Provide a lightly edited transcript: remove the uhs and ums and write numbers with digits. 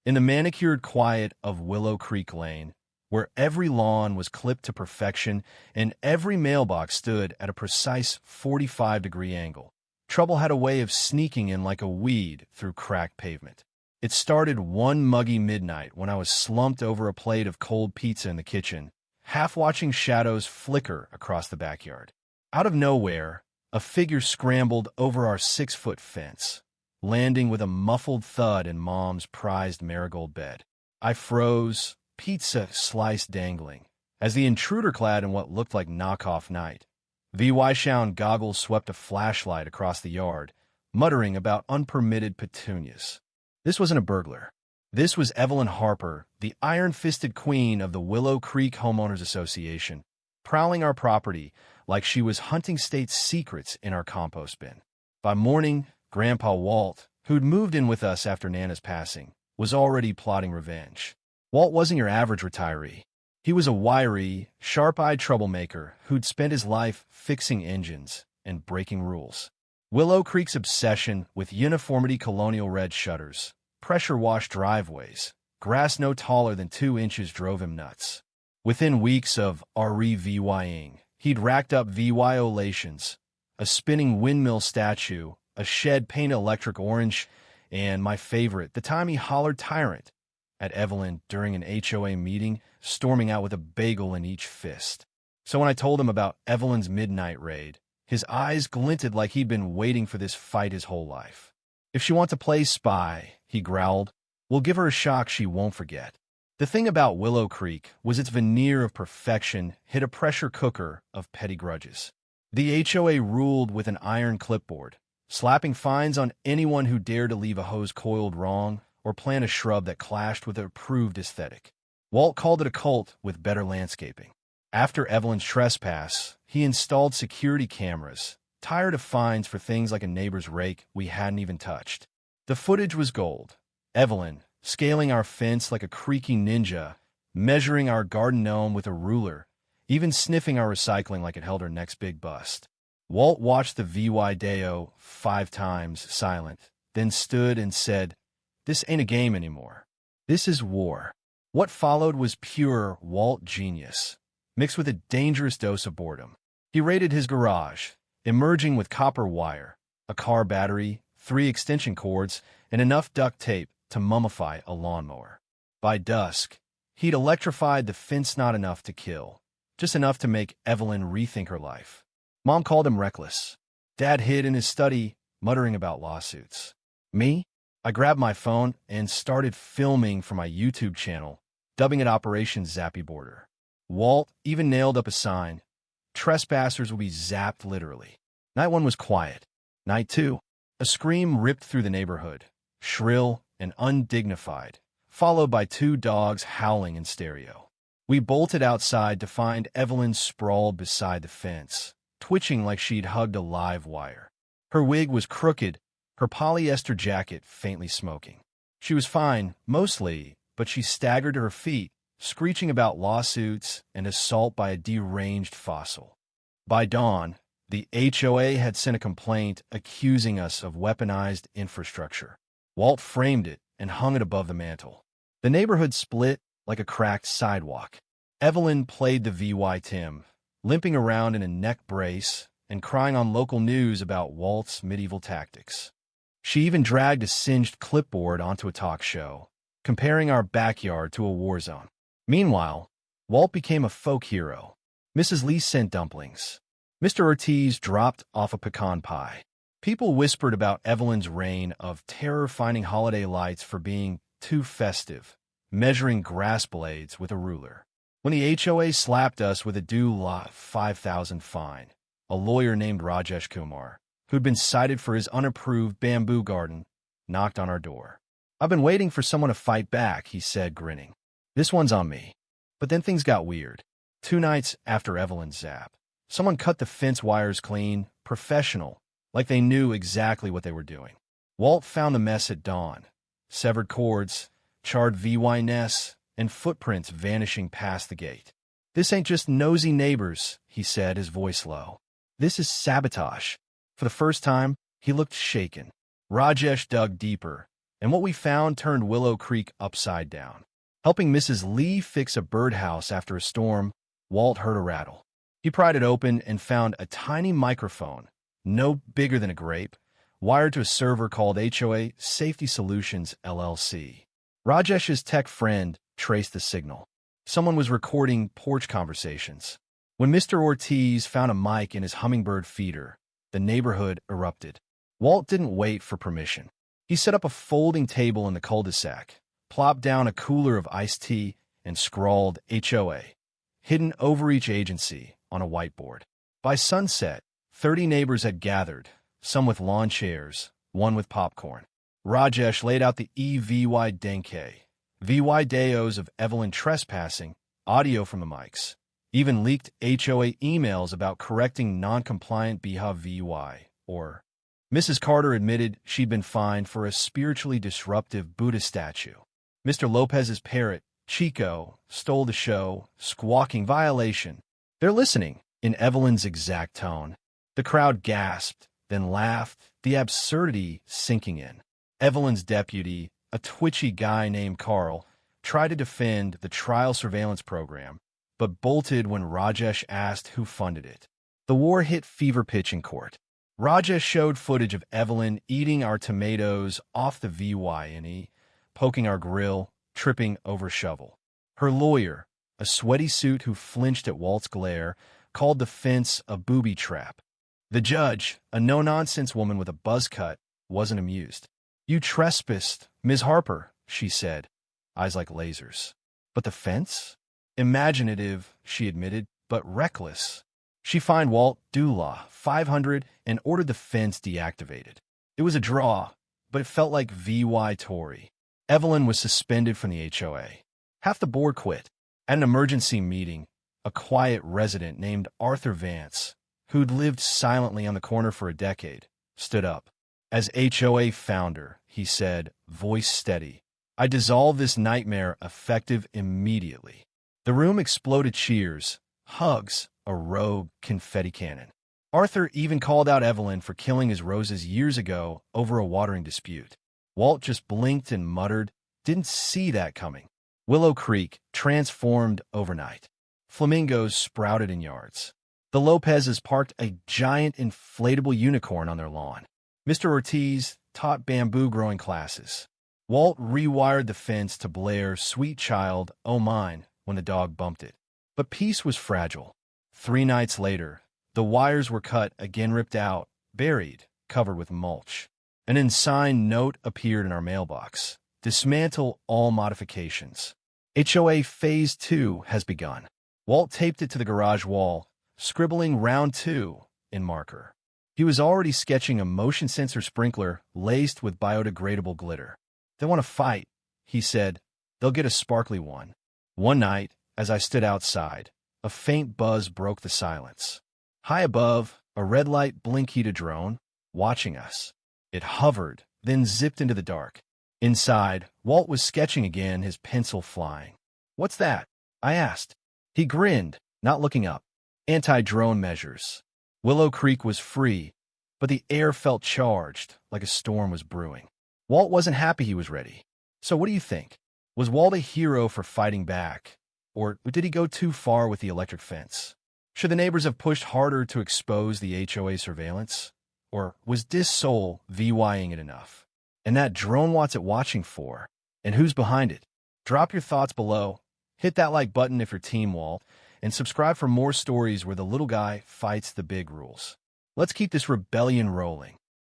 In the manicured quiet of Willow Creek Lane, where every lawn was clipped to perfection and every mailbox stood at a precise 45-degree angle, trouble had a way of sneaking in like a weed through cracked pavement. It started one muggy midnight when I was slumped over a plate of cold pizza in the kitchen, half watching shadows flicker across the backyard. Out of nowhere, a figure scrambled over our 6-foot fence, landing with a muffled thud in Mom's prized marigold bed. I froze, pizza slice dangling, as the intruder, clad in what looked like knockoff night, VY-shown goggles, swept a flashlight across the yard, muttering about unpermitted petunias. This wasn't a burglar. This was Evelyn Harper, the iron-fisted queen of the Willow Creek Homeowners Association, prowling our property like she was hunting state secrets in our compost bin. By morning, Grandpa Walt, who'd moved in with us after Nana's passing, was already plotting revenge. Walt wasn't your average retiree. He was a wiry, sharp-eyed troublemaker who'd spent his life fixing engines and breaking rules. Willow Creek's obsession with uniformity, colonial red shutters, pressure-washed driveways, grass no taller than 2 inches drove him nuts. Within weeks of REVYing, he'd racked up VYolations, a spinning windmill statue, a shed painted electric orange, and, my favorite, the time he hollered "tyrant" at Evelyn during an HOA meeting, storming out with a bagel in each fist. So when I told him about Evelyn's midnight raid, his eyes glinted like he'd been waiting for this fight his whole life. "If she wants to play spy," he growled, "we'll give her a shock she won't forget." The thing about Willow Creek was its veneer of perfection hid a pressure cooker of petty grudges. The HOA ruled with an iron clipboard, slapping fines on anyone who dared to leave a hose coiled wrong or plant a shrub that clashed with an approved aesthetic. Walt called it a cult with better landscaping. After Evelyn's trespass, he installed security cameras, tired of fines for things like a neighbor's rake we hadn't even touched. The footage was gold. Evelyn, scaling our fence like a creaky ninja, measuring our garden gnome with a ruler, even sniffing our recycling like it held her next big bust. Walt watched the VY Deo 5 times, silent, then stood and said, "This ain't a game anymore. This is war." What followed was pure Walt genius, mixed with a dangerous dose of boredom. He raided his garage, emerging with copper wire, a car battery, 3 extension cords, and enough duct tape to mummify a lawnmower. By dusk, he'd electrified the fence, not enough to kill, just enough to make Evelyn rethink her life. Mom called him reckless. Dad hid in his study, muttering about lawsuits. Me? I grabbed my phone and started filming for my YouTube channel, dubbing it Operation Zappy Border. Walt even nailed up a sign: "Trespassers will be zapped literally." Night 1 was quiet. Night 2, a scream ripped through the neighborhood, shrill and undignified, followed by 2 dogs howling in stereo. We bolted outside to find Evelyn sprawled beside the fence, twitching like she'd hugged a live wire. Her wig was crooked, her polyester jacket faintly smoking. She was fine, mostly, but she staggered to her feet, screeching about lawsuits and assault by a deranged fossil. By dawn, the HOA had sent a complaint accusing us of weaponized infrastructure. Walt framed it and hung it above the mantel. The neighborhood split like a cracked sidewalk. Evelyn played the VY Tim, limping around in a neck brace and crying on local news about Walt's medieval tactics. She even dragged a singed clipboard onto a talk show, comparing our backyard to a war zone. Meanwhile, Walt became a folk hero. Mrs. Lee sent dumplings. Mr. Ortiz dropped off a pecan pie. People whispered about Evelyn's reign of terror, finding holiday lights for being too festive, measuring grass blades with a ruler. When the HOA slapped us with a due $5,000 fine, a lawyer named Rajesh Kumar, who'd been cited for his unapproved bamboo garden, knocked on our door. "I've been waiting for someone to fight back," he said, grinning. "This one's on me." But then things got weird. 2 nights after Evelyn's zap, someone cut the fence wires clean, professional, like they knew exactly what they were doing. Walt found the mess at dawn: severed cords, charred VY nests, and footprints vanishing past the gate. "This ain't just nosy neighbors," he said, his voice low. "This is sabotage." For the first time, he looked shaken. Rajesh dug deeper, And what we found turned Willow Creek upside down. Helping Mrs. Lee fix a birdhouse after a storm, Walt heard a rattle. He pried it open and found a tiny microphone, no bigger than a grape, wired to a server called HOA Safety Solutions, LLC. Rajesh's tech friend traced the signal. Someone was recording porch conversations. When Mr. Ortiz found a mic in his hummingbird feeder, the neighborhood erupted. Walt didn't wait for permission. He set up a folding table in the cul-de-sac, plopped down a cooler of iced tea, and scrawled HOA, hidden over each agency, on a whiteboard. By sunset, 30 neighbors had gathered, some with lawn chairs, one with popcorn. Rajesh laid out the EVY Denke, VY Deos of Evelyn trespassing, audio from the mics, even leaked HOA emails about correcting non-compliant VY, or Mrs. Carter admitted she'd been fined for a spiritually disruptive Buddha statue. Mr. Lopez's parrot, Chico, stole the show, squawking violation. They're listening, in Evelyn's exact tone. The crowd gasped, then laughed, the absurdity sinking in. Evelyn's deputy, a twitchy guy named Carl, tried to defend the trial surveillance program, but bolted when Rajesh asked who funded it. The war hit fever pitch in court. Rajesh showed footage of Evelyn eating our tomatoes off the VYNE, poking our grill, tripping over shovel. Her lawyer, a sweaty suit who flinched at Walt's glare, called the fence a booby trap. The judge, a no-nonsense woman with a buzz cut, wasn't amused. "You trespassed, Ms. Harper," she said, eyes like lasers. "But the fence?" "Imaginative," she admitted, "but reckless." She fined Walt Dula $500 and ordered the fence deactivated. It was a draw, but it felt like VY Tory. Evelyn was suspended from the HOA. Half the board quit. At an emergency meeting, a quiet resident named Arthur Vance, who'd lived silently on the corner for a decade, stood up. "As HOA founder," he said, voice steady, "I dissolve this nightmare effective immediately." The room exploded cheers, hugs, a rogue confetti cannon. Arthur even called out Evelyn for killing his roses years ago over a watering dispute. Walt just blinked and muttered, "Didn't see that coming." Willow Creek transformed overnight. Flamingos sprouted in yards. The Lopezes parked a giant inflatable unicorn on their lawn. Mr. Ortiz taught bamboo-growing classes. Walt rewired the fence to blare "Sweet Child, Oh Mine" when the dog bumped it. But peace was fragile. 3 nights later, the wires were cut, again ripped out, buried, covered with mulch. An unsigned note appeared in our mailbox. "Dismantle all modifications. HOA Phase 2 has begun." Walt taped it to the garage wall, scribbling "Round 2" in marker. He was already sketching a motion sensor sprinkler laced with biodegradable glitter. "They want to fight," he said. "They'll get a sparkly one." One night, as I stood outside, a faint buzz broke the silence. High above, a red light blinked a drone, watching us. It hovered, then zipped into the dark. Inside, Walt was sketching again, his pencil flying. "What's that?" I asked. He grinned, not looking up. "Anti-drone measures." Willow Creek was free, but the air felt charged, like a storm was brewing. Walt wasn't happy he was ready. So what do you think? Was Walt a hero for fighting back? Or did he go too far with the electric fence? Should the neighbors have pushed harder to expose the HOA surveillance? Or was Dis Soul VYing it enough? And that drone, what's it watching for? And who's behind it? Drop your thoughts below. Hit that like button if you're Team Walt, and subscribe for more stories where the little guy fights the big rules. Let's keep this rebellion rolling.